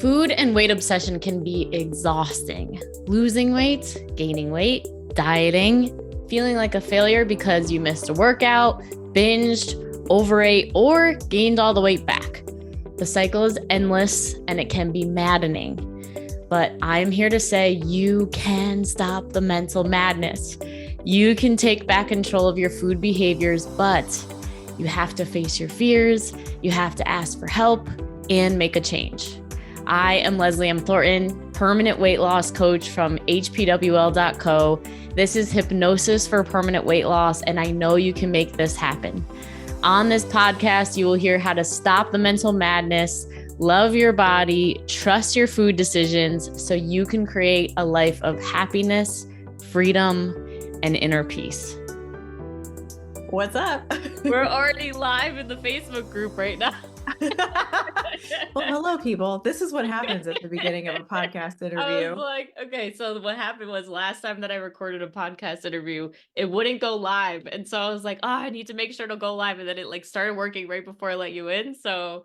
Food and weight obsession can be exhausting. Losing weight, gaining weight, dieting, feeling like a failure because you missed a workout, binged, overate, or gained all the weight back. The cycle is endless and it can be maddening. But I'm here to say you can stop the mental madness. You can take back control of your food behaviors, but you have to face your fears, you have to ask for help, and make a change. I am Leslie M. Thornton, permanent weight loss coach from hpwl.co. This is Hypnosis for Permanent Weight Loss, and I know you can make this happen. On this podcast, you will hear how to stop the mental madness, love your body, trust your food decisions so you can create a life of happiness, freedom, and inner peace. What's up? We're already live in the Facebook group right now. Well, hello, people. This is what happens at the beginning of a podcast interview. I was like, okay, so what happened was last time that I recorded a podcast interview, it wouldn't go live. And so I was like, oh, I need to make sure to go live. And then it started working right before I let you in. So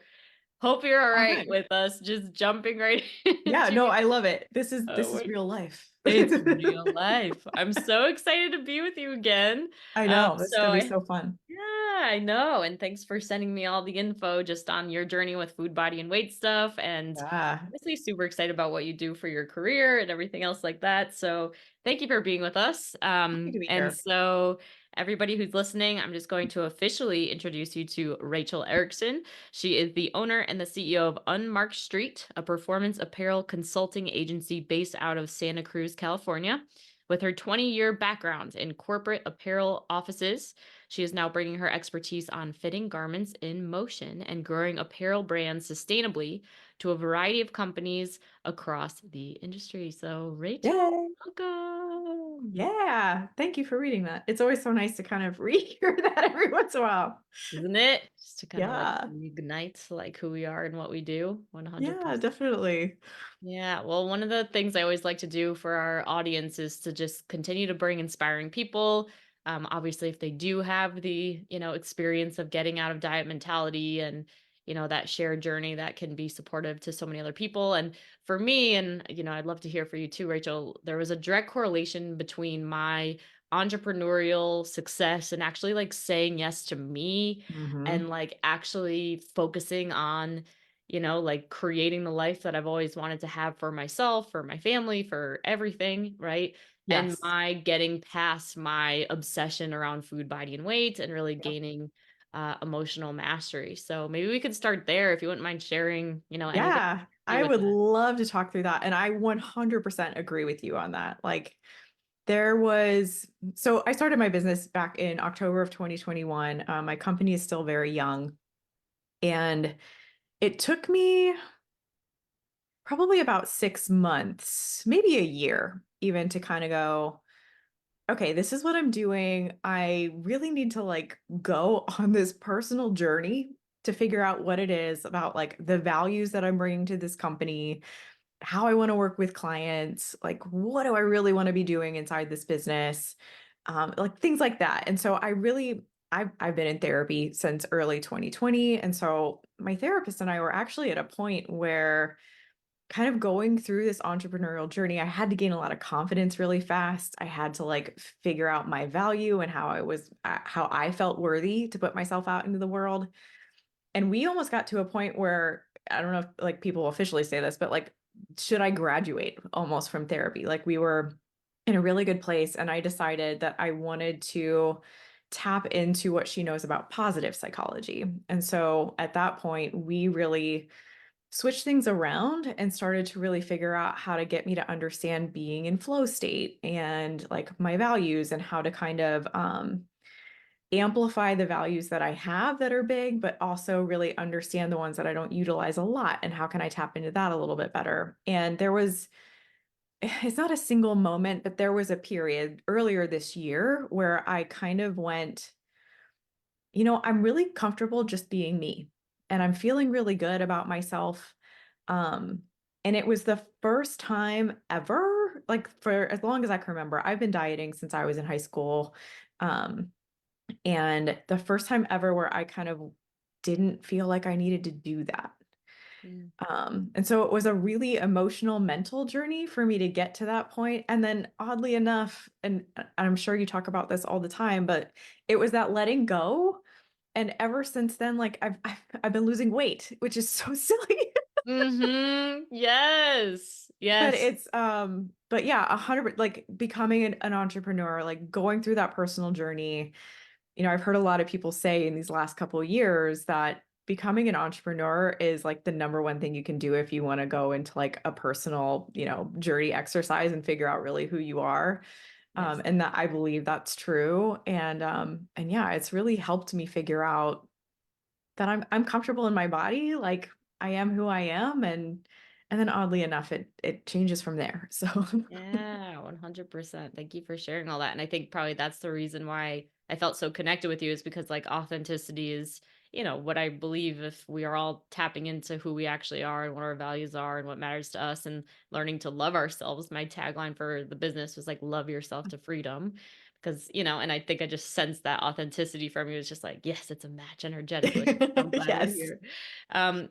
hope you're all right with us just jumping right in. Yeah, no, I love it. This is real life. It's real life. I'm so excited to be with you again. I know. This is going to be so fun. Yeah, I know. And thanks for sending me all the info just on your journey with food, body, and weight stuff. And honestly, super excited about what you do for your career and everything else like that. So thank you for being with us. So everybody who's listening, I'm just going to officially introduce you to Rachel Erickson. She is the owner and the CEO of Unmarked Street, a performance apparel consulting agency based out of Santa Cruz, California. With her 20-year background in corporate apparel offices, she is now bringing her expertise on fitting garments in motion and growing apparel brands sustainably to a variety of companies across the industry. So, Rachel, welcome. Yeah, thank you for reading that. It's always so nice to kind of rehear that every once in a while. Isn't it? Just to kind of ignite who we are and what we do. 100%. Yeah, definitely. Yeah, well, one of the things I always like to do for our audience is to just continue to bring inspiring people. Obviously, if they do have the, experience of getting out of diet mentality and, that shared journey that can be supportive to so many other people. And for me, and, I'd love to hear for you too, Rachel, there was a direct correlation between my entrepreneurial success and actually saying yes to me and actually focusing on creating the life that I've always wanted to have for myself, for my family, for everything, right? Yes. And my getting past my obsession around food, body, and weight and really gaining emotional mastery. So maybe we could start there if you wouldn't mind sharing, Yeah, I would love to talk through that. And I 100% agree with you on that. So I started my business back in October of 2021. My company is still very young. And it took me probably about 6 months, maybe a year even, to kind of go, okay, this is what I'm doing. I really need to go on this personal journey to figure out what it is about the values that I'm bringing to this company, how I want to work with clients, what do I really want to be doing inside this business, things like that. And so I've been in therapy since early 2020. And so my therapist and I were actually at a point where kind of going through this entrepreneurial journey, I had to gain a lot of confidence really fast. I had to figure out my value and how I felt worthy to put myself out into the world. And we almost got to a point where, I don't know if people officially say this, but should I graduate almost from therapy? We were in a really good place. And I decided that I wanted to tap into what she knows about positive psychology. And so at that point, we really switched things around and started to really figure out how to get me to understand being in flow state and my values and how to kind of amplify the values that I have that are big, but also really understand the ones that I don't utilize a lot and how can I tap into that a little bit better. And it's not a single moment, but there was a period earlier this year where I kind of went, I'm really comfortable just being me. And I'm feeling really good about myself. And it was the first time ever, for as long as I can remember, I've been dieting since I was in high school. And the first time ever where I kind of didn't feel like I needed to do that. Mm. And so it was a really emotional, mental journey for me to get to that point. And then oddly enough, and I'm sure you talk about this all the time, but it was that letting go. And ever since then, like I've been losing weight, which is so silly. Yes. But Yes. but yeah, 100, like becoming an entrepreneur, like going through that personal journey. I've heard a lot of people say in these last couple of years that becoming an entrepreneur is like the number one thing you can do if you want to go into like a personal, journey exercise and figure out really who you are. Yes. And that I believe that's true. And yeah, it's really helped me figure out that I'm comfortable in my body, like I am who I am, and then oddly enough, it changes from there. So Yeah, 100%. Thank you for sharing all that. And I think probably that's the reason why I felt so connected with you is because like authenticity is, what I believe if we are all tapping into who we actually are and what our values are and what matters to us and learning to love ourselves. My tagline for the business was like, love yourself to freedom. Because, and I think I just sensed that authenticity from you. It's just like, yes, it's a match energetically. I'm glad we're yes, here.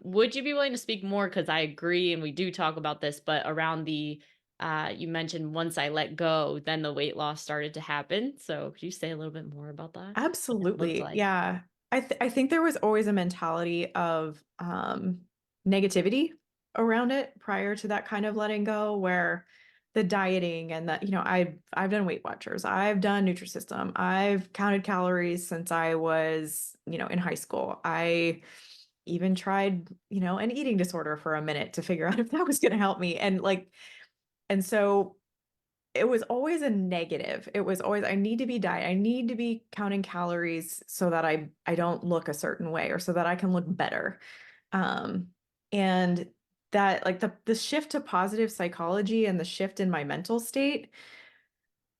Would you be willing to speak more? Because I agree, and we do talk about this, but around the you mentioned once I let go, then the weight loss started to happen. So could you say a little bit more about that? What that looked absolutely. like? Yeah. I think there was always a mentality of negativity around it prior to that kind of letting go, where the dieting and that, I've done Weight Watchers, I've done Nutrisystem, I've counted calories since I was, in high school. I even tried, an eating disorder for a minute to figure out if that was going to help me. And so it was always a negative. It was always, I need to be diet. I need to be counting calories so that I don't look a certain way or so that I can look better. And that like the shift to positive psychology and the shift in my mental state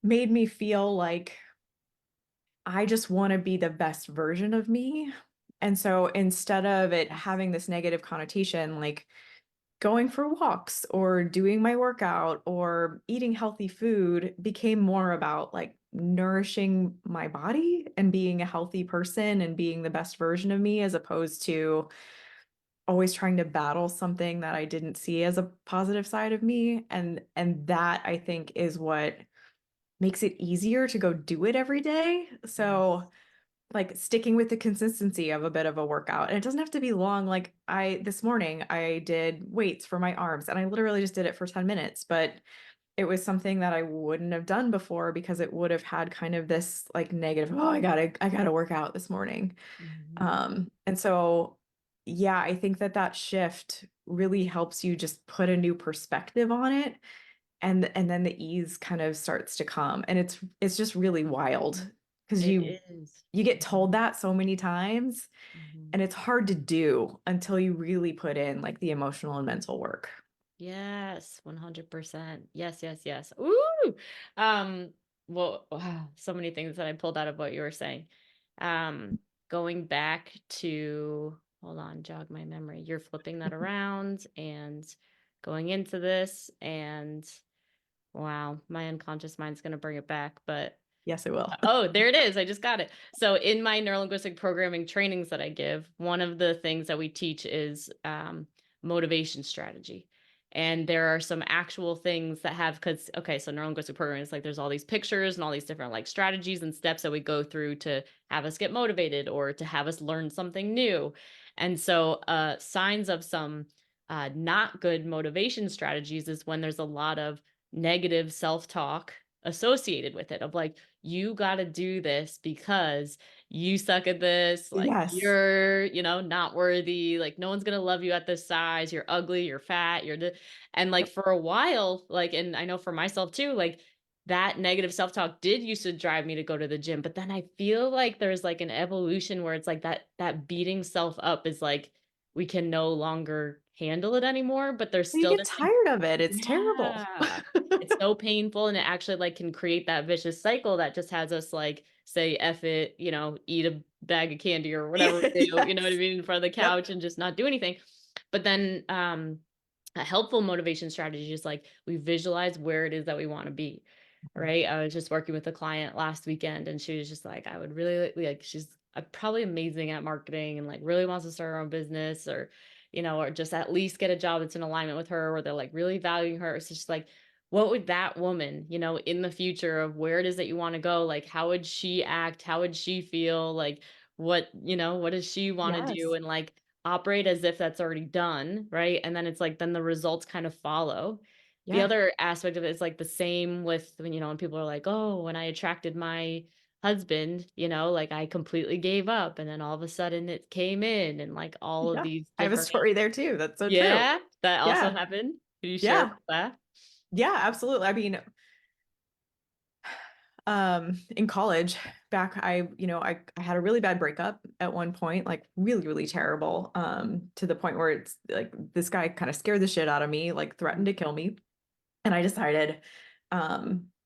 made me feel like I just want to be the best version of me. And so instead of it Yes. having this negative connotation, like going for walks or doing my workout or eating healthy food became more about like nourishing my body and being a healthy person and being the best version of me, as opposed to always trying to battle something that I didn't see as a positive side of me. And that I think is what makes it easier to go do it every day. So Yes. like sticking with the consistency of a bit of a workout. And it doesn't have to be long. Like this morning I did weights for my arms and I literally just did it for 10 minutes, but it was something that I wouldn't have done before because it would have had kind of this like negative, oh, I gotta work out this morning. Mhm. And so, yeah, I think that shift really helps you just put a new perspective on it. And then the ease kind of starts to come. And it's just really wild because It is. you get told Mhm. that so many times Mhm. and it's hard to do until you really put in like the emotional and mental work. Yes, 100%. Yes, yes, yes. Ooh. Um, well, wow, so many things that I pulled out of what you were saying. Um, Going back to, hold on, jog my memory. You're flipping that around and going into this, and wow, my unconscious mind's going to bring it back, but Yes, I will. oh, there it is. I just got it. So in my neurolinguistic programming trainings that I give, one of the things that we teach is motivation strategy. And there are some actual things that have, because, okay, so neurolinguistic programming is like there's all these pictures and all these different like strategies and steps that we go through to have us get motivated or to have us learn something new. And so signs of some not good motivation strategies is when there's a lot of negative self-talk associated with it of like, you got to do this because you suck at this, like Yes. you're, not worthy, like no one's going to love you at this size, you're ugly, you're fat, and like Yep. for a while, like, and I know for myself too, like that negative self-talk did used to drive me to go to the gym, but then I feel like there's like an evolution where it's like that beating self up is like we can no longer handle it anymore, but there's You still get this like, tired of it. It's terrible. yeah. It's so painful and it actually like can create that vicious cycle that just has us like say F it, eat a bag of candy or whatever we do, you know what I Yes. mean, in front of the Yep. couch and just not do anything. But then a helpful motivation strategy is like we visualize where it is that we want to be. Right. I was just working with a client last weekend and she was just like, I would really like she's probably amazing at marketing and like really wants to start her own business or or just at least get a job that's in alignment with her, or they're like really valuing her. It's just like, what would that woman, in the future of where it is that you want to go, like, how would she act? How would she feel? Like, what does she want to do? Yes. And like operate as if that's already done. Right. And then it's like, then the results kind of follow. The Yeah. other aspect of it is like the same with when people are like, oh, when I attracted my husband, like I completely gave up and then all of a sudden it came in and like all of Yeah. these I have a different. story there too. That's so true. Yeah, that also Yeah. happened. Can you share Yeah. about that? Yeah, absolutely. I mean, in college back, I had a really bad breakup at one point, like really, really terrible, to the point where it's like this guy kind of scared the shit out of me, like threatened to kill me. And I decided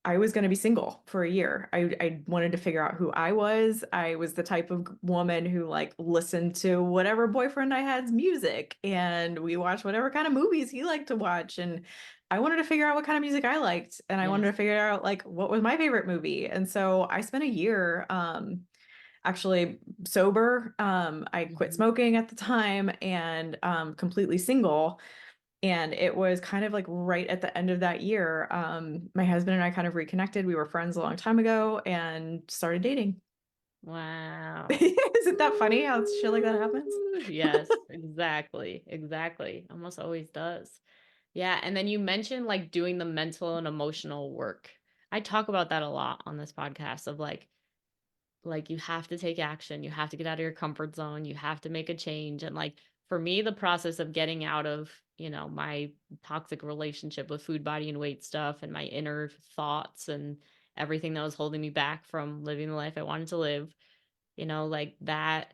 I was going to be single for a year. I wanted to figure out who I was. I was the type of woman who like listened to whatever boyfriend I had's music, and we watched whatever kind of movies he liked to watch. And I wanted to figure out what kind of music I liked, and I wanted to Yes. figure out like what was my favorite movie. And so I spent a year actually sober. I quit Mhm. smoking at the time, and completely single. And it was kind of like right at the end of that year, my husband and I kind of reconnected. We were friends a long time ago and started dating. Wow. Isn't that funny how shit like that happens? Ooh, yes, exactly. Exactly. Almost always does. Yeah. And then you mentioned like doing the mental and emotional work. I talk about that a lot on this podcast of like you have to take action, you have to get out of your comfort zone, you have to make a change. And like for me, the process of getting out of my toxic relationship with food, body, and weight stuff, and my inner thoughts and everything that was holding me back from living the life I wanted to live, like that.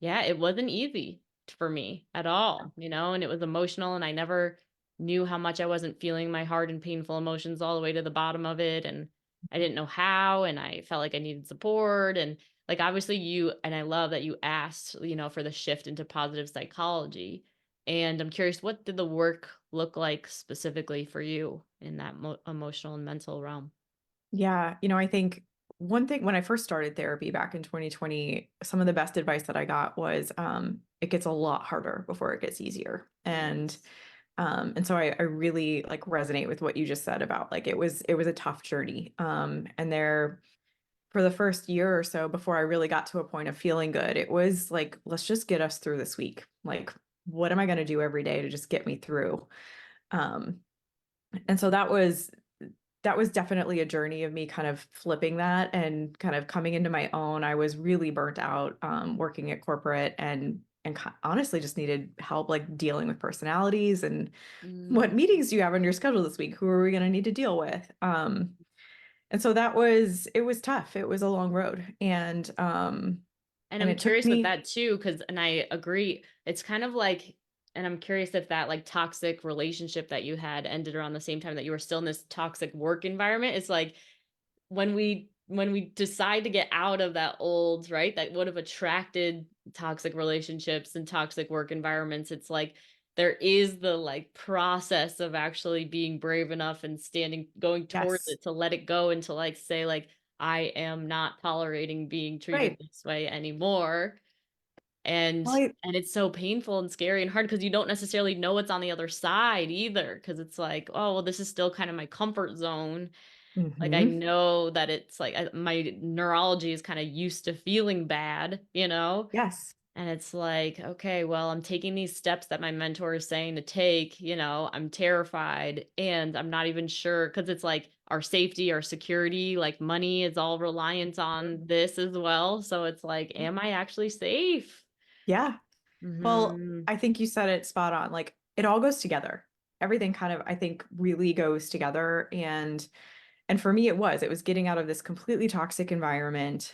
Yeah, it wasn't easy for me at all, and it was emotional, and I never knew how much I wasn't feeling my hard and painful emotions all the way to the bottom of it. And I didn't know how, and I felt like I needed support. And like, obviously, and I love that you asked, for the shift into positive psychology. And I'm curious, what did the work look like specifically for you in that emotional and mental realm? Yeah. I think one thing when I first started therapy back in 2020, some of the best advice that I got was it gets a lot harder before it gets easier. Yes. And so I really like resonate with what you just said about like it was a tough journey. And there for the first year or so before I really got to a point of feeling good, it was like, let's just get us through this week. Like, what am I going to do every day to just get me through? Um, and so that was definitely a journey of me kind of flipping that and kind of coming into my own. I was really burnt out working at corporate, and honestly just needed help like dealing with personalities and what Mm. meetings do you have on your schedule this week? Who are we going to need to deal with? And so it was tough. It was a long road. And And I'm it took curious with me, that too, and I agree. It's kind of like, and I'm curious if that like toxic relationship that you had ended around the same time that you were still in this toxic work environment. It's like when we decide to get out of that old, right, that would have attracted toxic relationships and toxic work environments. It's like there is the like process of actually being brave enough and going towards yes, it to let it go and to like say like I am not tolerating being treated right. this way anymore. And Well, and it's so painful and scary and hard because you don't necessarily know what's on the other side either, because it's like, oh, well, this is still kind of my comfort zone. Like, I mhm. know that it's like my neurology is kind of used to feeling bad. Yes, And it's like, okay, well, I'm taking these steps that my mentor is saying to take. I'm terrified and I'm not even sure because it's like our safety, our security, like money is all reliant on this as well. So it's like, am I actually safe? yeah. Well, Hmm. I think you said it spot on. Like it all goes together. Everything kind of, I think, really goes together. And for me, it was getting out of this completely toxic environment,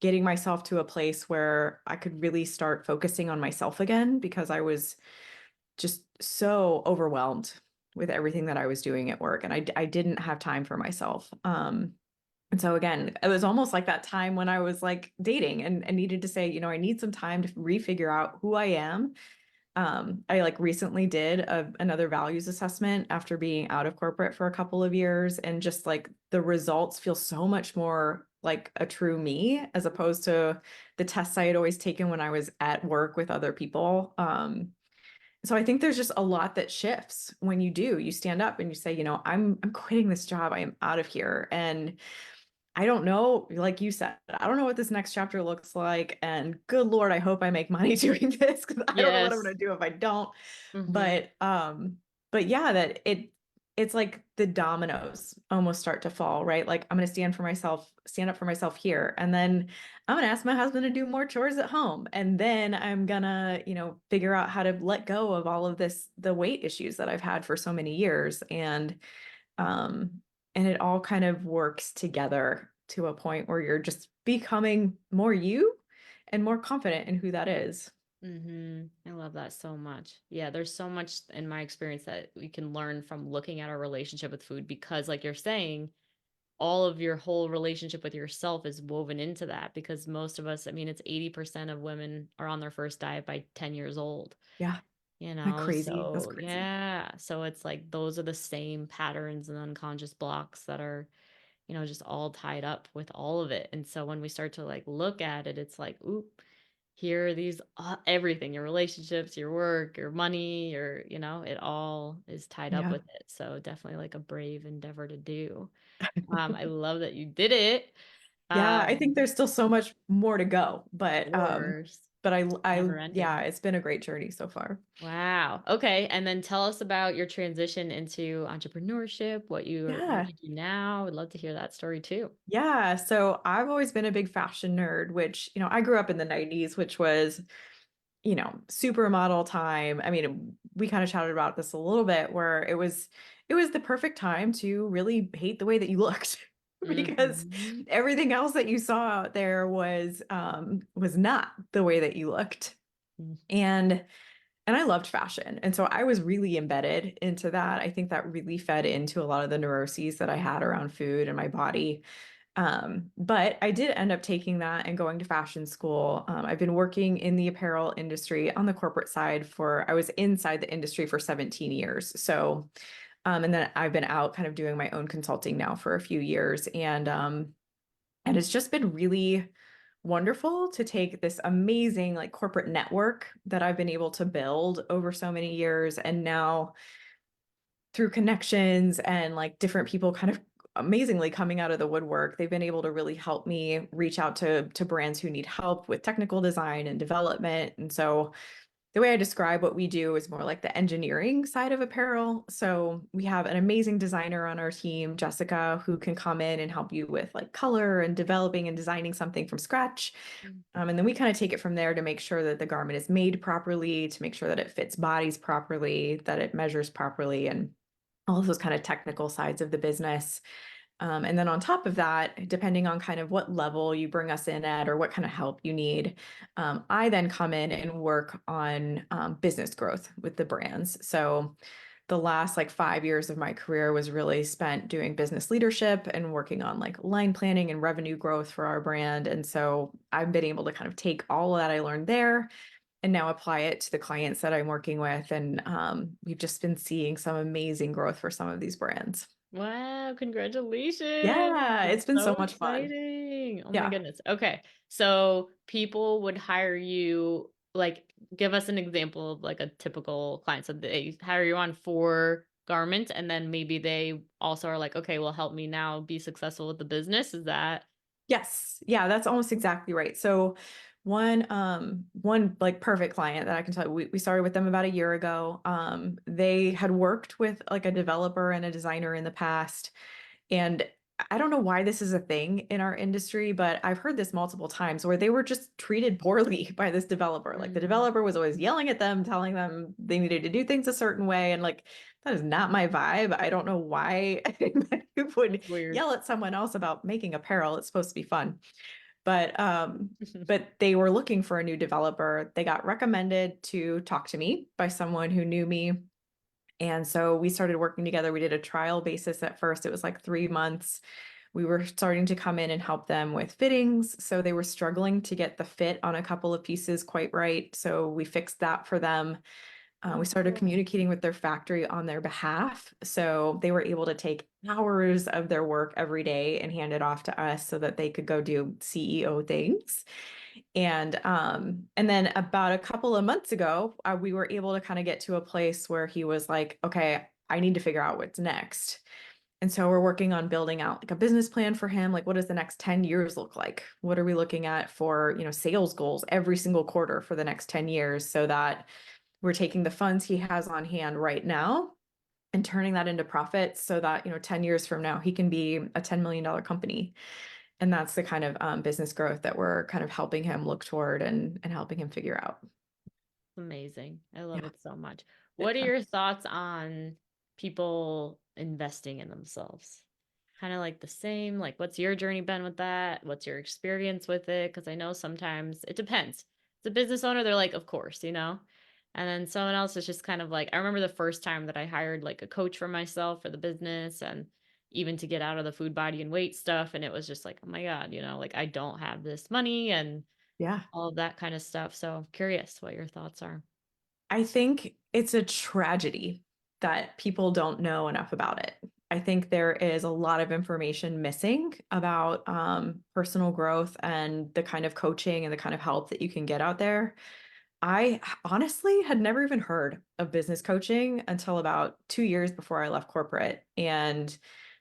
getting myself to a place where I could really start focusing on myself again because I was just so overwhelmed with everything that I was doing at work, and I didn't have time for myself. And so again, it was almost like that time when I was like dating and needed to say, I need some time to refigure out who I am. I like recently did another values assessment after being out of corporate for a couple of years, and just like the results feel so much more like a true me, as opposed to the tests I had always taken when I was at work with other people. So I think there's just a lot that shifts when you stand up and you say, I'm quitting this job. I am out of here. And I don't know, like you said, I don't know what this next chapter looks like. And good Lord, I hope I make money doing this, because I don't know what I'm Yes. going to do if I don't. Hmm. But yeah, it's like the dominoes almost start to fall, right? Like I'm going to stand up for myself here. And then I'm going to ask my husband to do more chores at home. And then I'm going to, figure out how to let go of all of the weight issues that I've had for so many years. Um, and it all kind of works together to a point where you're just becoming more you and more confident in who that is. I love that so much. Yeah, there's so much in my experience that we can learn from looking at our relationship with food because, like you're saying, all of your whole relationship with yourself is woven into that because most of us, I mean, it's 80% of women are on their first diet by 10 years old, Yeah. That crazy. That's So crazy. yeah. So it's like those are the same patterns and unconscious blocks that are, just all tied up with all of it. And so when we start to like look at it, it's like, oop, here are these everything, your relationships, your work, your money, it all is tied up Yeah. with it. So definitely like a brave endeavor to do. I love that you did it. Yeah, I think Um, there's still so much more to go, of course, but never yeah, ending. it's been a great journey so far. Wow. Okay. And then tell us about your transition into entrepreneurship, what Yeah. you do now. I'd love to hear that story too. Yeah. So I've always been a big fashion nerd, which, I grew up in the 90s, which was, supermodel time. I mean, we kind of chatted about this a little bit where it was the perfect time to really hate the way that you looked because Hmm. everything else that you saw out there was not the way that you looked. And I loved fashion. And so I was really embedded into that. I think that really fed into a lot of the neuroses that I had around food and my body. But I did end up taking that and going to fashion school. I've been working in the apparel industry on the corporate side I was inside the industry for 17 years. So, and then I've been out kind of doing my own consulting now for a few years. And it's just been really wonderful to take this amazing like corporate network that I've been able to build over so many years. And now through connections and like different people kind of amazingly coming out of the woodwork, they've been able to really help me reach out to brands who need help with technical design and development. And so the way I describe what we do is more like the engineering side of apparel. So we have an amazing designer on our team, Jessica, who can come in and help you with like color and developing and designing something from scratch. And then we kind of take it from there to make sure that the garment is made properly, to make sure that it fits bodies properly, that it measures properly, and all of those kind of technical sides of the business. And then on top of that, depending on kind of what level you bring us in at or what kind of help you need, I then come in and work on business growth with the brands. So the last like 5 years of my career was really spent doing business leadership and working on like line planning and revenue growth for our brand. And so I've been able to kind of take all of that I learned there and now apply it to the clients that I'm working with. And we've just been seeing some amazing growth for some of these brands. Wow, congratulations. Yeah, That's it's been so so much fun. exciting. Oh my Yeah. goodness. Okay. So people would hire you, like, give us an example of like a typical client. So they hire you on for garments, and then maybe they also are like, okay, well, help me now be successful with the business. Is that? Yes. Yeah, that's almost exactly right. So one like perfect client that I can tell you, we started with them about a year ago. They had worked with like a developer and a designer in the past. And I don't know why this is a thing in our industry, but I've heard this multiple times where they were just treated poorly by this developer. Like the Mm, developer was always yelling at them, telling them they needed to do things a certain way. And like, that is not my vibe. I don't know why you would that's weird. yell at someone else about making apparel. It's supposed to be fun. But they were looking for a new developer. They got recommended to talk to me by someone who knew me. And so we started working together. We did a trial basis at first. It was like 3 months. We were starting to come in and help them with fittings. So they were struggling to get the fit on a couple of pieces quite right. So we fixed that for them. Oh, We started cool. communicating with their factory on their behalf. So they were able to take hours of their work every day and hand it off to us so that they could go do CEO things. And then about a couple of months ago, we were able to kind of get to a place where he was like, okay, I need to figure out what's next. And so we're working on building out like a business plan for him. Like, what does the next 10 years look like? What are we looking at for, sales goals every single quarter for the next 10 years so that we're taking the funds he has on hand right now and turning that into profits so that, 10 years from now, he can be a $10 million company. And that's the kind of business growth that we're kind of helping him look toward and helping him figure out. Amazing. I love Yeah. it so much. What are Yeah. your thoughts on people investing in themselves? Kind of like the same, like what's your journey been with that? What's your experience with it? Because I know sometimes it depends. As a business owner, they're like, of course, you know? And then someone else is just kind of like, I remember the first time that I hired like a coach for myself for the business and even to get out of the food, body, and weight stuff. And it was just like, oh my God, like I don't have this money and Yeah. all of that kind of stuff. So I'm curious what your thoughts are. I think it's a tragedy that people don't know enough about it. I think there is a lot of information missing about personal growth and the kind of coaching and the kind of help that you can get out there. I honestly had never even heard of business coaching until about 2 years before I left corporate. And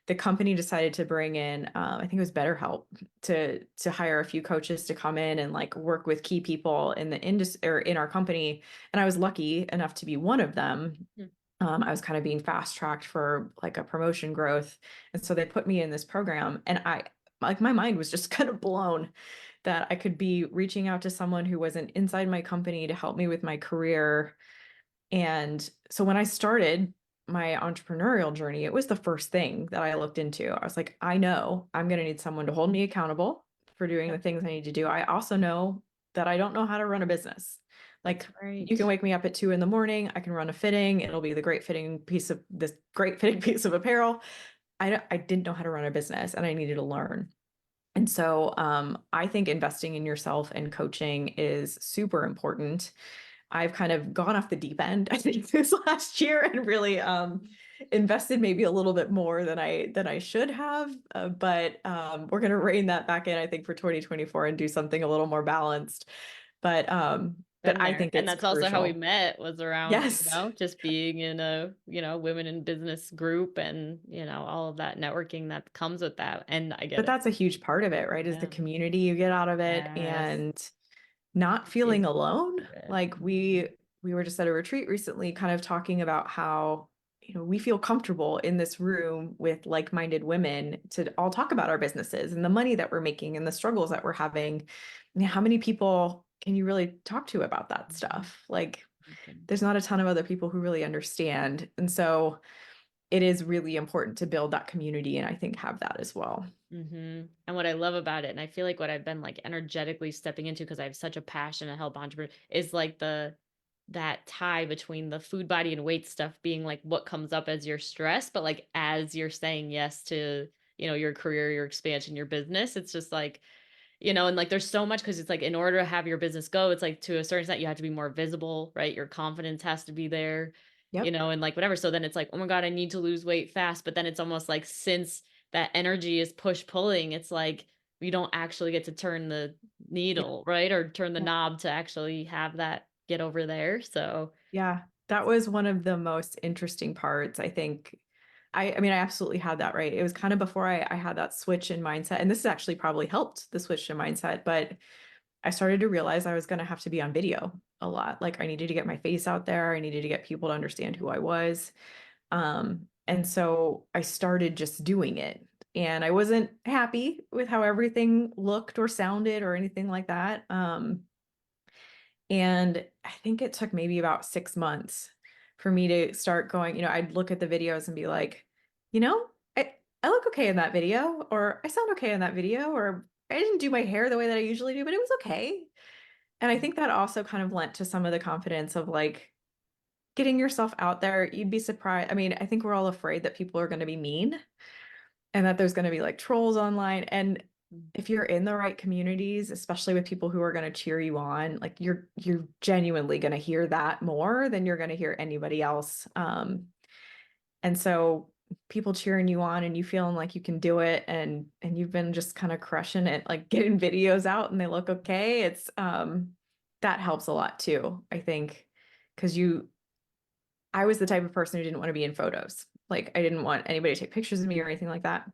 the company decided to bring in, I think it was BetterHelp, to hire a few coaches to come in and like work with key people in the industry or in our company. And I was lucky enough to be one of them. Hmm. I was kind of being fast tracked for like a promotion growth. And so they put me in this program and like my mind was just kind of blown that I could be reaching out to someone who wasn't inside my company to help me with my career. And so when I started my entrepreneurial journey, it was the first thing that I looked into. I was like, I know I'm going to need someone to hold me accountable for doing the Yep, things I need to do. I also know that I don't know how to run a business. that's Like, you can right. wake me up at 2 in the morning. I can run a fitting. It'll be the great fitting piece of apparel. I didn't know how to run a business and I needed to learn. And so I think investing in yourself and coaching is super important. I've kind of gone off the deep end, I think, this last year and really invested maybe a little bit more than I should have. But we're going to rein that back in, I think, for 2024 and do something a little more balanced. But Been I there. think And it's that's also how we crucial. met was around, Yes. just being in a, women in business group and, all of that networking that comes with that. And I get But it. that's a huge part of it, right? Is the Yeah. community you get out of it Yes. and not Is feeling alone. part of it. Like we were just at a retreat recently kind of talking about how we feel comfortable in this room with like-minded women to all talk about our businesses and the money that we're making and the struggles that we're having. How many people can you really talk to about that Mhm. stuff? Like, Okay. there's not a ton of other people who really understand. And so it is really important to build that community and I think have that as well. And what I love about it, and I feel like what I've been like energetically stepping into because I have such a passion to help entrepreneurs, is like that tie between the food, body, and weight stuff being like what comes up as your stress, but like as you're saying yes to, your career, your expansion, your business, it's just like, and like there's so much because it's like in order to have your business go, it's like to a certain extent you have to be more visible, right? Your confidence has to be there, Yep. and like whatever. So then it's like, oh my God, I need to lose weight fast. But then it's almost like since that energy is push pulling, it's like we don't actually get to turn the Yeah. needle, right? Or turn the knob to actually have that get over there. So Yeah, that was one of the most interesting parts, I think. I mean, I absolutely had that right. It was kind of before I had that switch in mindset. And this has actually probably helped the switch in mindset, but I started to realize I was going to have to be on video a lot. Like, I needed to get my face out there. I needed to get people to understand who I was. And so I started just doing it. And I wasn't happy with how everything looked or sounded or anything like that. And I think it took maybe about 6 months for me to start going, I'd look at the videos and be like, you know, I look okay in that video, or I sound okay in that video, or I didn't do my hair the way that I usually do, but it was okay. And I think that also kind of lent to some of the confidence of like getting yourself out there. You'd be surprised. I mean, I think we're all afraid that people are going to be mean and that there's going to be like trolls online. And if you're in the right communities, especially with people who are going to cheer you on, like you're genuinely going to hear that more than you're going to hear anybody else. And so people cheering you on and you feeling like you can do it, and you've been just kind of crushing it, like getting videos out and they look okay. It's that helps a lot too, I think, because I was the type of person who didn't want to be in photos. Like I didn't want anybody to take pictures of me or anything like that.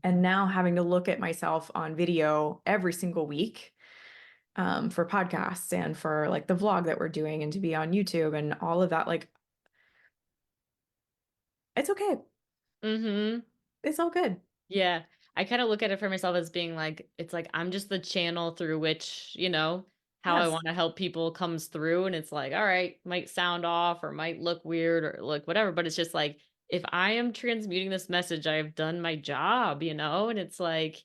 And now having to look at myself on video every single week, for podcasts and for like the vlog that we're doing and to be on YouTube and all of that, like it's okay. Mm-hmm. It's all good. Yeah. I kind of look at it for myself as being like, it's like I'm just the channel through which, how I Yes. want to help people comes through. And it's like, all right, might sound off or might look weird or like whatever. But it's just like, if I am transmuting this message, I have done my job, and it's like,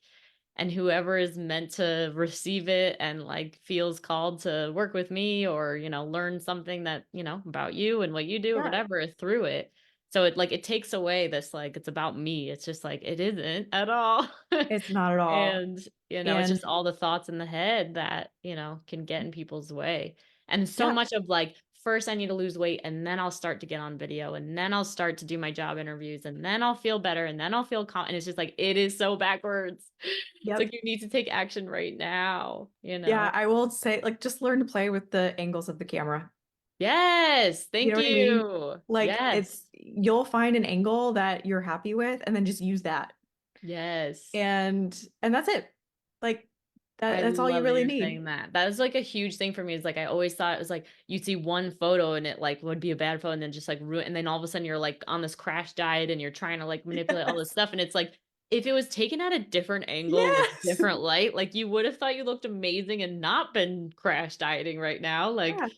and whoever is meant to receive it and like feels called to work with me or learn something that about you and what you do or Yeah. whatever through it. So it takes away this, like, it's about me. It's just like it isn't at all. It's not at all. And it's And just all the thoughts in the head that can get in people's way. And so yeah, much of like, first I need to lose weight and then I'll start to get on video and then I'll start to do my job interviews and then I'll feel better and then I'll feel and it's just like it is so backwards. It's yep. like you need to take action right now. Yeah, I will say, like, just learn to play with the angles of the camera. Yes, You know thank what I mean? you. Like, Yes. you'll find an angle that you're happy with and then just use that. Yes. And that's it. Like I that's all you love that really you're need. saying that. That is like a huge thing for me. Is like I always thought it was like you'd see one photo and it like would be a bad photo and then just like ruin, and then all of a sudden you're like on this crash diet and you're trying to like manipulate all this Yes. stuff, and it's like if it was taken at a different angle with Yes. different light, like you would have thought you looked amazing and not been crash dieting right now. Like Yeah.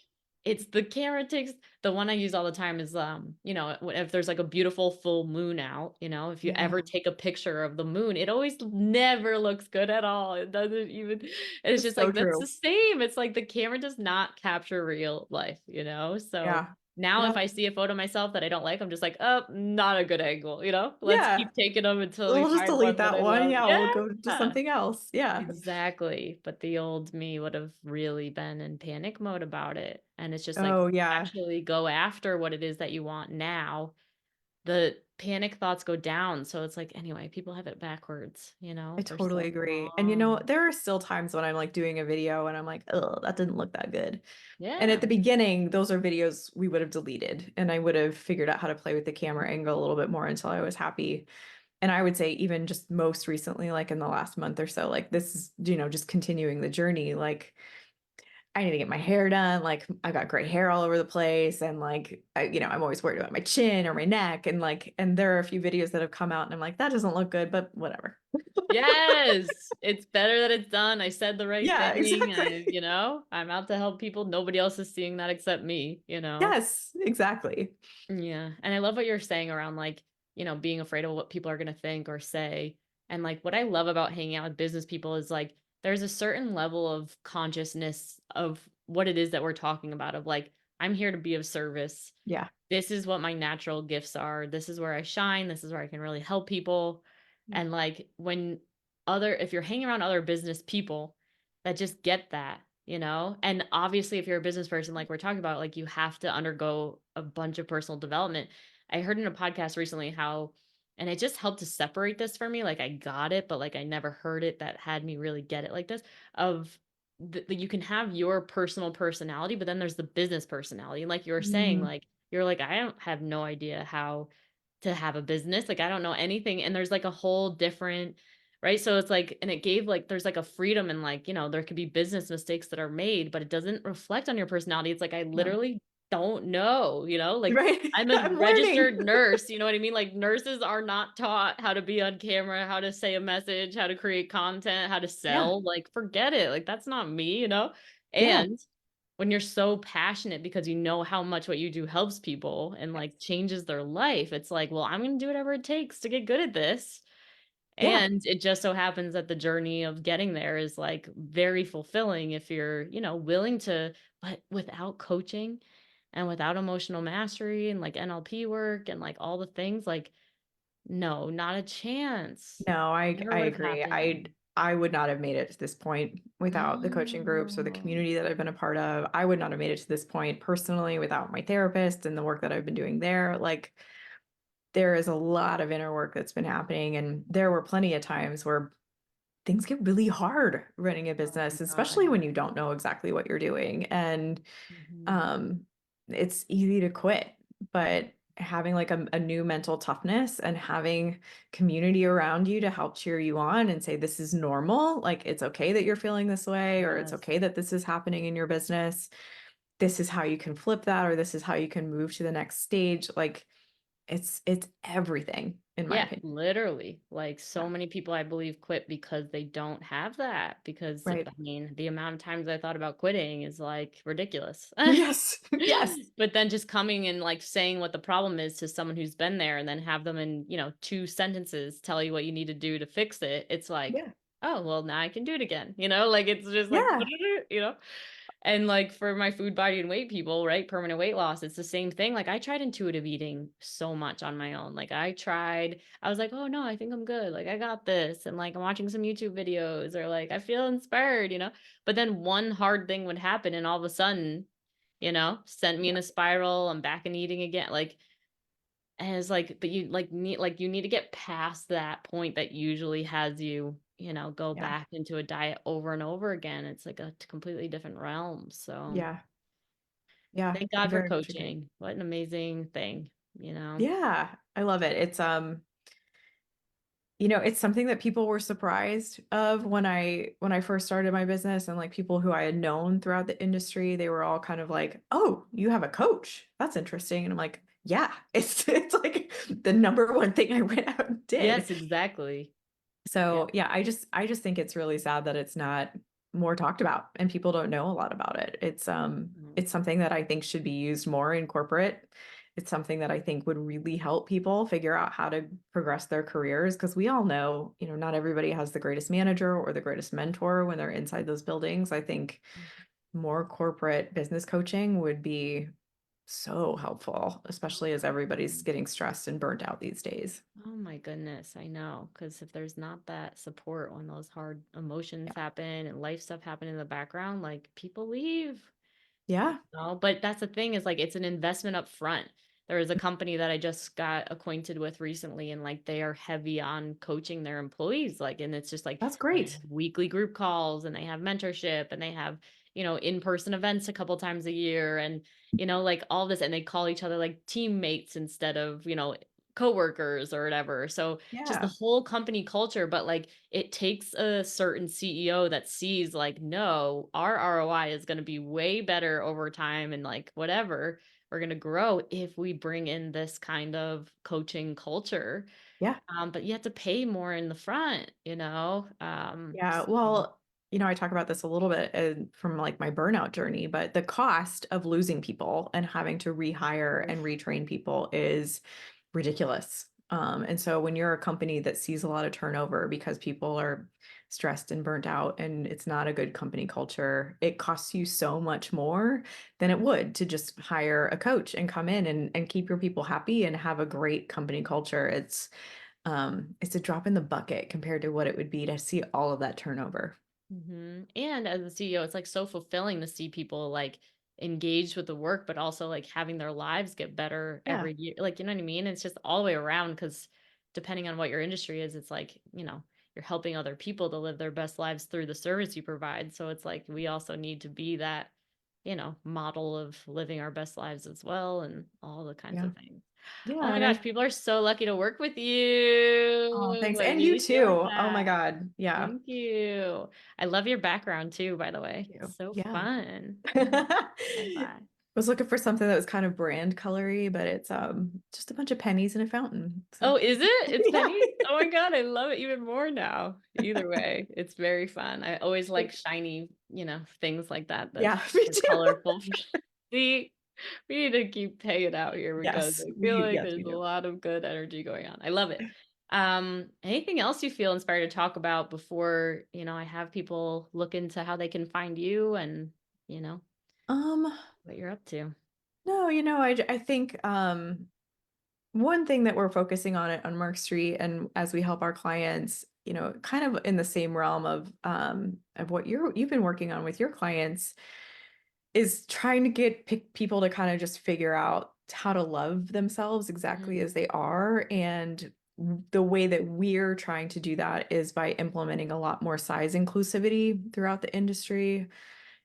it's the camera takes the one I use all the time is, if there's like a beautiful full moon out, if you ever Yeah. take a picture of the moon, it always never looks good at all. It doesn't even, it's It's just so like, that's the true. same. It's like the camera does not capture real life. So Yeah. now if Yep. I see a photo of myself that I don't like, I'm just like, oh, not a good angle. Let's Yeah. keep taking them until we We'll just find delete one that that I one. love. Yeah, we'll go to Yeah. something else. Yeah. Exactly. But the old me would have really been in panic mode about it. And it's just like Oh, yeah. actually go after what it is that you want now. The panic thoughts go down. So it's like, anyway, people have it backwards. I They're totally so agree. And wrong. there are still times when I'm like doing a video and I'm like, oh, that didn't look that good. And at Yeah. the beginning, those are videos we would have deleted and I would have figured out how to play with the camera angle a little bit more until I was happy. And I would say even just most recently, like in the last month or so, like this is, just continuing the journey. Like I need to get my hair done. Like I got gray hair all over the place. And like, I'm always worried about my chin or my neck. And there are a few videos that have come out and I'm like, that doesn't look good, but whatever. Yes. It's better that it's done. I said the right Yeah, thing. exactly. I'm out to help people. Nobody else is seeing that except me. Yes, exactly. Yeah. And I love what you're saying around like, being afraid of what people are going to think or say. And like what I love about hanging out with business people is like there's a certain level of consciousness of what it is that we're talking about, of like, I'm here to be of service. Yeah. This is what my natural gifts are. This is where I shine. This is where I can really help people. And like if you're hanging around other business people that just get that. And obviously if you're a business person, like we're talking about, like you have to undergo a bunch of personal development. I heard in a podcast recently how, and it just helped to separate this for me. Like I got it, but like I never heard it that had me really get it like this, of you can have your personal personality, but then there's the business personality. And like you were saying, Mm, like, you're like, I don't have no idea how to have a business. Like, I don't know anything. And there's like a whole different, right? So it's like, and it gave like, there's like a freedom and like, there could be business mistakes that are made, but it doesn't reflect on your personality. It's like, I no. literally don't know. Like, Right. I'm a I'm learning. registered nurse. You know what I mean? Like, nurses are not taught how to be on camera, how to say a message, how to create content, how to Yeah. sell. Like, forget it. Like, that's not me. Yeah. And when you're so passionate because you know how much what you do helps people and like changes their life, it's like, well, I'm going to do whatever it takes to get good at this. Yeah. And it just so happens that the journey of getting there is like very fulfilling if you're willing to, but without coaching and without emotional mastery and like NLP work and like all the things, like, no, not a chance. No, I Never I would have agree. I happened. I would not have made it to this point without the coaching groups or the Oh, community that I've been a part of. I would not have made it to this point personally without my therapist and the work that I've been doing there. Like, there is a lot of inner work that's been happening. And there were plenty of times where things get really hard running a oh my business, especially God. when you don't know exactly what you're doing. And Mhm. um, it's easy to quit, but having like a new mental toughness and having community around you to help cheer you on and say, this is normal. Like, it's okay that you're feeling this way, or it's Yes. okay that this is happening in your business. This is how you can flip that, or this is how you can move to the next stage. Like, it's everything, in my Yeah, opinion. literally. Like so Yeah. many people I believe quit because they don't have that. Because I Right. mean, the amount of times I thought about quitting is like ridiculous. Yes. Yes. But then just coming and like saying what the problem is to someone who's been there and then have them in, 2 sentences tell you what you need to do to fix it. It's like, Yeah. oh, well, now I can do it again. Like it's just like, Yeah. you know? And like for my food, body, and weight people, right? Permanent weight loss, it's the same thing. Like I tried intuitive eating so much on my own. Like I was like, oh no, I think I'm good. Like I got this. And like I'm watching some YouTube videos or like I feel inspired. But then one hard thing would happen and all of a sudden, sent me in a spiral. I'm back in eating again. Like, and it's like, but you need to get past that point that usually has you, go Yeah. back into a diet over and over again. It's like a completely different realm. So Yeah. Yeah. thank I God for very much agree. coaching. What an amazing thing. Yeah. I love it. It's something that people were surprised of when I first started my business, and like people who I had known throughout the industry, they were all kind of like, "Oh, you have a coach. That's interesting." And I'm like, "Yeah, it's like the number one thing I went out and did." Yes, exactly. So, Yep. yeah, I just think it's really sad that it's not more talked about and people don't know a lot about it. Mm. It's something that I think should be used more in corporate. It's something that I think would really help people figure out how to progress their careers, because we all know, not everybody has the greatest manager or the greatest mentor when they're inside those buildings. I think more corporate business coaching would be so helpful, especially as everybody's getting stressed and burnt out these days. Oh my goodness, I know. Because if there's not that support when those hard emotions Yeah. happen and life stuff happen in the background, like people leave. Yeah. But that's the thing is like it's an investment up front. There is a company that I just got acquainted with recently, and like they are heavy on coaching their employees. Like, and it's just like That's they have great. weekly group calls and they have mentorship and they have, in-person events a couple times a year and, like all this, and they call each other like teammates instead of, coworkers or whatever. So just the Yeah. whole company culture, but like it takes a certain CEO that sees like, no, our ROI is going to be way better over time and like whatever, we're going to grow if we bring in this kind of coaching culture. Yeah. But you have to pay more in the front. Yeah. Well, I talk about this a little bit from like my burnout journey, but the cost of losing people and having to rehire and Oof. retrain people is ridiculous. And so when you're a company that sees a lot of turnover because people are stressed and burnt out and it's not a good company culture, it costs you so much more than it would to just hire a coach and come in and keep your people happy and have a great company culture. It's a drop in the bucket compared to what it would be to see all of that turnover. And as a CEO, it's like so fulfilling to see people like engaged with the work, but also like having their lives get better Yeah. every year. Like, you know what I mean? It's just all the way around because depending on what your industry is, it's like, you're helping other people to live their best lives through the service you provide. So it's like we also need to be that, model of living our best lives as well and all the kinds Yeah. of things. Oh Yeah. my And gosh, people are so lucky to work with you. thanks. I And you really feel too. Oh my that. God. Yeah. Thank you. I love your background too, by the Thank way. you. So Yeah. fun. Oh my God. Love I that. was looking for something that was kind of brand colory, but it's just a bunch of pennies in a fountain. So Oh, is it? It's yeah. pennies? Oh my God, I love it even more now. Either way, it's very fun. I always like shiny, things like that that Yeah, me are too. colorful. See, we need to keep hanging out here because Yes, I feel we like yes, there's we a do. lot of good energy going on. I love it. Anything else you feel inspired to talk about before, I have people look into how they can find you and, you know, Um, what you're up to? no, I think one thing that we're focusing on at Unmarked Street and as we help our clients kind of in the same realm of what you've been working on with your clients, is trying to get people to kind of just figure out how to love themselves exactly Mhm. as they are. And the way that we're trying to do that is by implementing a lot more size inclusivity throughout the industry,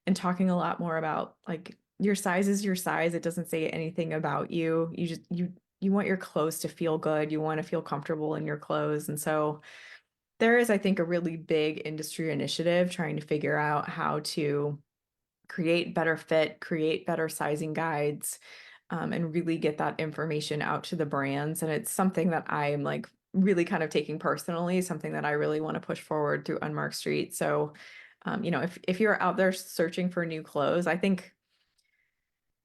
and talking a lot more about, like, your size is your size. It doesn't say anything about you. You want your clothes to feel good. You want to feel comfortable in your clothes. And so there is, I think, a really big industry initiative trying to figure out how to create better fit, create better sizing guides, and really get that information out to the brands. And it's something that I'm like really kind of taking personally, something that I really want to push forward through Unmarked Street. So, if you're out there searching for new clothes, I think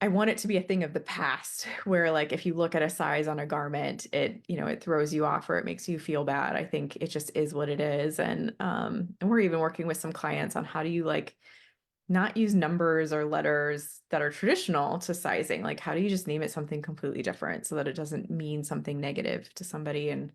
I want it to be a thing of the past where, like, if you look at a size on a garment, it throws you off or it makes you feel bad. I think it just is what it is. And we're even working with some clients on how do you, like, not use numbers or letters that are traditional to sizing. Like, how do you just name it something completely different so that it doesn't mean something negative to somebody? And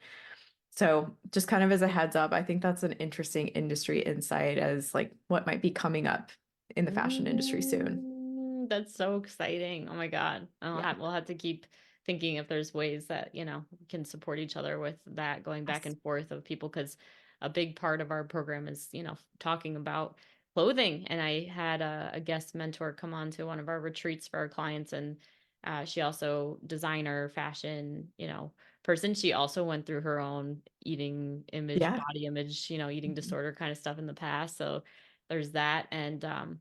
so, just kind of as a heads up, I think that's an interesting industry insight as, like, what might be coming up in the fashion industry soon. That's so exciting. Oh my God. Yeah. We'll have to keep thinking if there's ways that, we can support each other with that going back Yes. and forth of people, because a big part of our program is, talking about clothing. And I had a guest mentor come on to one of our retreats for our clients, and she also designer, fashion, person. She also went through her own eating image, Yeah. body image, eating Mhm. disorder kind of stuff in the past. So there's that. And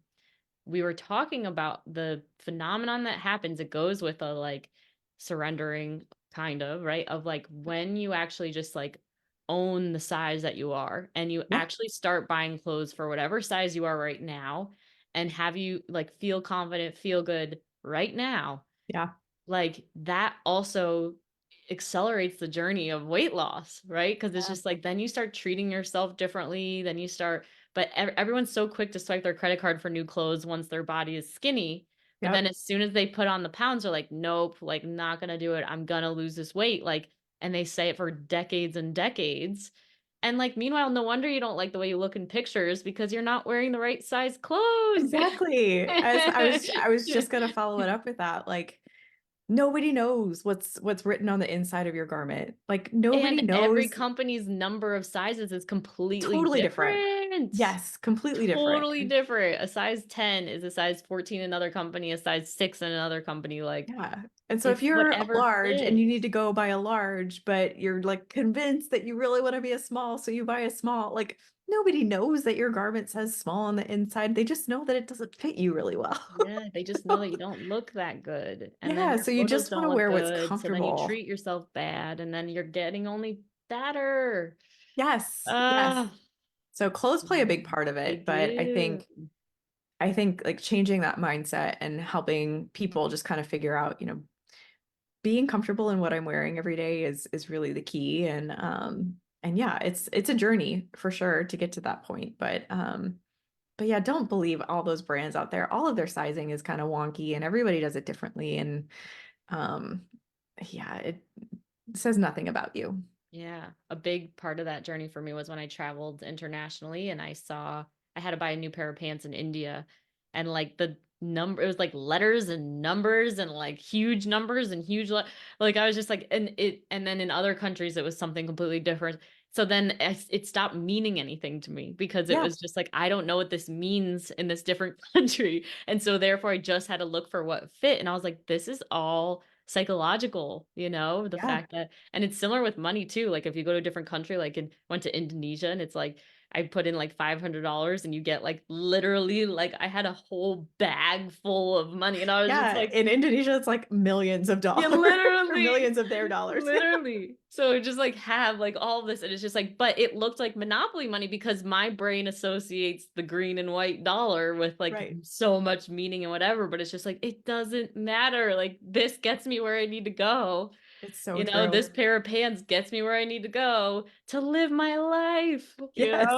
we were talking about the phenomenon that happens. It goes with a like surrendering kind of, right? Of like when you actually just like own the size that you are, and you Yeah. actually start buying clothes for whatever size you are right now, and have you like feel confident, feel good right now, Yeah. like that also accelerates the journey of weight loss, right? Because it's Yeah. just like then you start treating yourself differently, then you start, but everyone's so quick to swipe their credit card for new clothes once their body is skinny. But then Yep. as soon as they put on the pounds, they're like, nope, like not gonna do it. I'm gonna lose this weight. Like, and they say it for decades and decades. And like, meanwhile, no wonder you don't like the way you look in pictures because you're not wearing the right size clothes. Exactly. As I was just gonna follow it up with that. Like, nobody knows what's written on the inside of your garment. Like, nobody And every knows. company's number of sizes is completely Totally different. different. Yes, completely different. Totally different. A size 10 is a size 14 in another company, a size 6 in another company. Like Yeah. And so if it's you're whatever large and you need fits. to go buy a large, but you're like convinced that you really want to be a small, so you buy a small, like, nobody knows that your garment says small on the inside. They just know that it doesn't fit you really well. Yeah, they just know that you don't look that good. And then Yeah, your so you photos just want don't to look wear what's good. So then you comfortable. treat yourself bad, and then you're getting only fatter. Yes, yes. Ah, So clothes play a big part of they it, but do. I think like changing that mindset and helping people just kind of figure out, being comfortable in what I'm wearing every day is really the key. And yeah, it's a journey for sure to get to that point. But yeah, don't believe all those brands out there. All of their sizing is kind of wonky and everybody does it differently. And um yeah, it says nothing about you. Yeah, a big part of that journey for me was when I traveled internationally and I had to buy a new pair of pants in India, and like the number, it was like letters and numbers and like huge numbers and like I was just like, and then in other countries it was something completely different. So then it stopped meaning anything to me because it Yeah, was just like I don't know what this means in this different country. And so therefore I just had to look for what fit, and I was like, this is all psychological, the yeah, fact that, and it's similar with money too. Like if you go to a different country, like went to Indonesia, and it's like I put in like $500 and you get like literally like I had a whole bag full of money, and I was just yeah. like, In Indonesia, it's like millions of yeah, dollars or literally, millions of their dollars. Yeah. literally. So just like have like all this, and it's just like, but it looked like Monopoly money because my brain associates the green and white dollar with like Right. so much meaning and whatever. But it's just like it doesn't matter. Like this gets me where I need to go. It's so This true. pair of pants gets me where I need to go to live my life, Yes,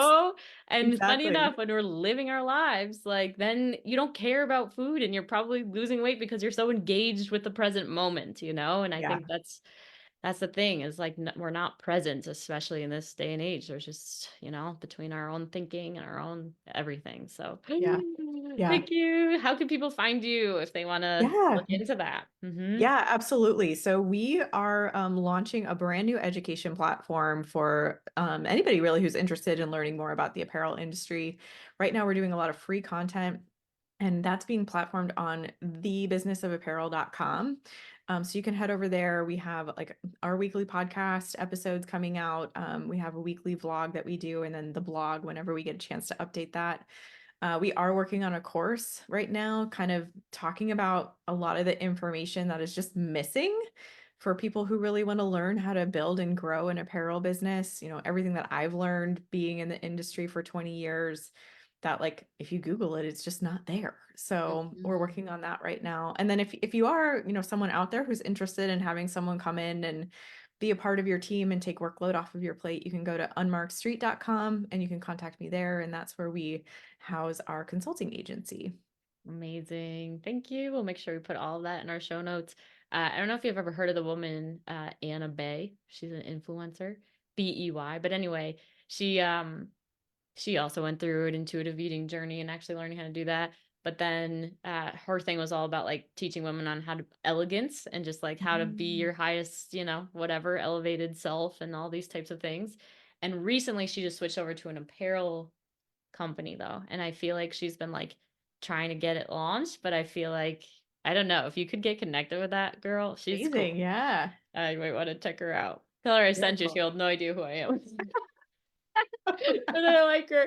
And funny exactly. enough, when we're living our lives, like then you don't care about food and you're probably losing weight because you're so engaged with the present moment, And I Yeah. think that's the thing is like we're not present, especially in this day and age. There's just, between our own thinking and our own everything. So Yeah. Yeah. thank you. How can people find you if they want to Yeah. look into that? Yeah, absolutely. So we are launching a brand new education platform for anybody really who's interested in learning more about the apparel industry. Right now, we're doing a lot of free content, and that's being platformed on thebusinessofapparel.com. So you can head over there. We have like our weekly podcast episodes coming out. We have a weekly vlog that we do, and then the blog whenever we get a chance to update that. We are working on a course right now, kind of talking about a lot of the information that is just missing for people who really want to learn how to build and grow an apparel business. Everything that I've learned being in the industry for 20 years, that like if you Google it, it's just not there. So we're working on that right now. And then if you are, someone out there who's interested in having someone come in and be a part of your team and take workload off of your plate, you can go to unmarkedstreet.com and you can contact me there. And that's where we house our consulting agency. Amazing. Thank you. We'll make sure we put all of that in our show notes. I don't know if you've ever heard of the woman, Anna Bay. She's an influencer, BEY. But anyway, she also went through an intuitive eating journey and actually learning how to do that. But then her thing was all about like teaching women on how to elegance and just like how to be your highest, whatever elevated self and all these types of things. And recently she just switched over to an apparel company though. And I feel like she's been like trying to get it launched, but I feel like, I don't know, if you could get connected with that girl, she's Amazing. cool. Yeah. You might want to check her out. Tell her I sent you. She'll have no idea who I am. But I like her.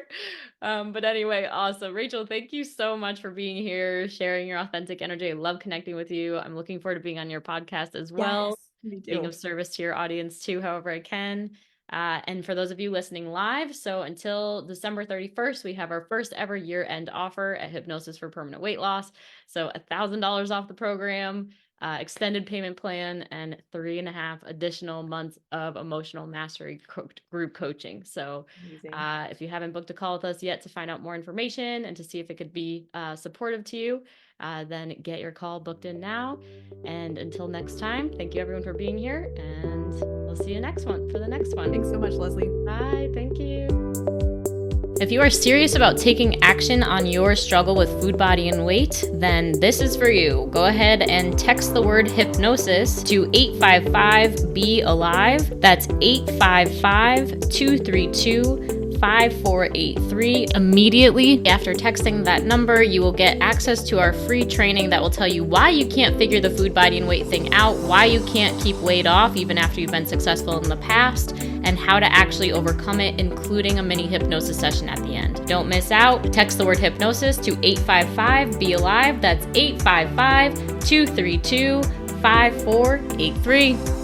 But anyway, awesome. Rachel, thank you so much for being here, sharing your authentic energy. I love connecting with you. I'm looking forward to being on your podcast as well, Yes, me being too. of service to your audience too, however I can. And for those of you listening live, so until December 31st, we have our first ever year-end offer at Hypnosis for Permanent Weight Loss. So $1,000 off the program, extended payment plan, and 3.5 additional months of emotional mastery group coaching. So if you haven't booked a call with us yet to find out more information and to see if it could be supportive to you, then get your call booked in now. And until next time, thank you everyone for being here, and we'll see you next one for the next one. Thanks so much, Leslie. Bye. Thank you. If you are serious about taking action on your struggle with food, body, and weight, then this is for you. Go ahead and text the word hypnosis to 855-BE-ALIVE. That's 855-232-5483. Immediately after texting that number, you will get access to our free training that will tell you why you can't figure the food, body, and weight thing out, why you can't keep weight off even after you've been successful in the past, and how to actually overcome it, including a mini hypnosis session at the end. Don't miss out. Text the word hypnosis to 855-BE-ALIVE. That's 855-232-5483.